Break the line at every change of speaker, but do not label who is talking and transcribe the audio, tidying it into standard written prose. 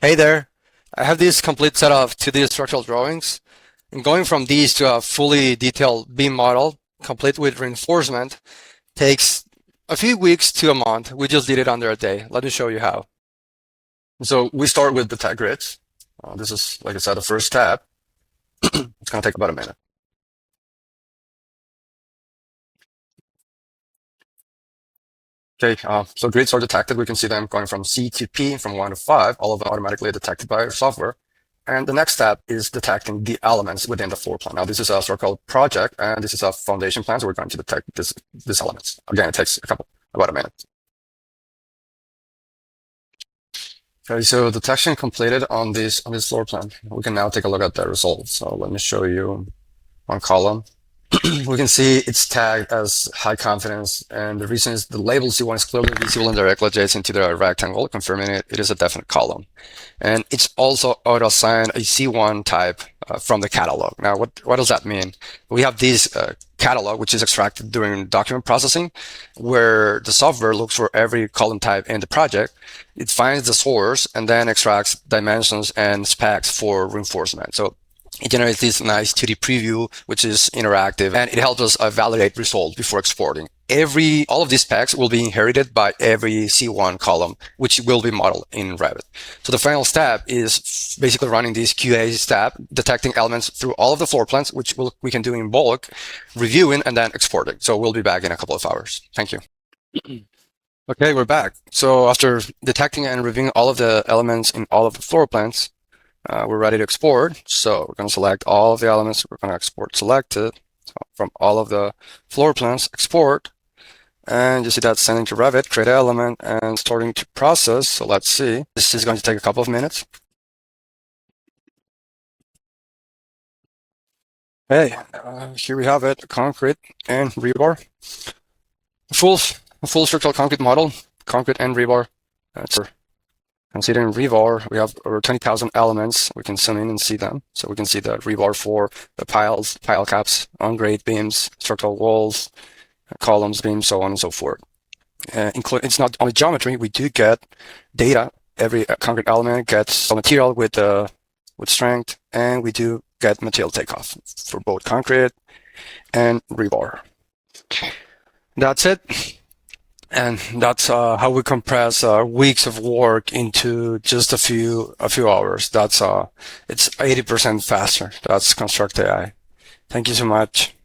Hey there. I have this complete set of 2D structural drawings, and going from these to a fully detailed beam model, complete with reinforcement, takes a few weeks to a month. We just did it under a day. Let me show you how. So we start with the tag grids. This is, like I said, the first tab. It's going to take about a minute. Okay, so grids are detected. We can see them going from C to P, from 1 to 5, all of them automatically detected by our software. And the next step is detecting the elements within the floor plan. Now, this is a so-called project, and this is a foundation plan, so we're going to detect these elements. Again, it takes about a minute. Okay, so detection completed on this floor plan. We can now take a look at the results. So let me show you one column. We can see it's tagged as high confidence, and the reason is the label C1 is clearly visible and directly adjacent to the rectangle, confirming it is a definite column. And it's also auto-assigned a C1 type from the catalog. Now, what does that mean? We have this catalog, which is extracted during document processing, where the software looks for every column type in the project. It finds the source and then extracts dimensions and specs for reinforcement. So it generates this nice 2D preview, which is interactive, and it helps us validate results before exporting. All of these specs will be inherited by every C1 column, which will be modeled in Revit. So the final step is basically running this QA step, detecting elements through all of the floor plans, which we can do in bulk, reviewing, and then exporting. So we'll be back in a couple of hours. Thank you. Okay, we're back. So after detecting and reviewing all of the elements in all of the floor plans, we're ready to export. So we're going to select all of the elements. We're going to export selected. So from all of the floor plans, export. And you see that sending to Revit, create element, and starting to process. So let's see. This is going to take a couple of minutes. Hey, here we have it, concrete and rebar. A full structural concrete model, concrete and rebar. Considering rebar, we have over 20,000 elements. We can zoom in and see them. So we can see the rebar for the pile caps, on-grade beams, structural walls, columns, beams, so on and so forth. It's not only geometry. We do get data. Every concrete element gets a material with strength, and we do get material takeoff for both concrete and rebar. That's it. And that's how we compress weeks of work into just a few hours. It's 80% faster. That's ConstructAI. Thank you so much.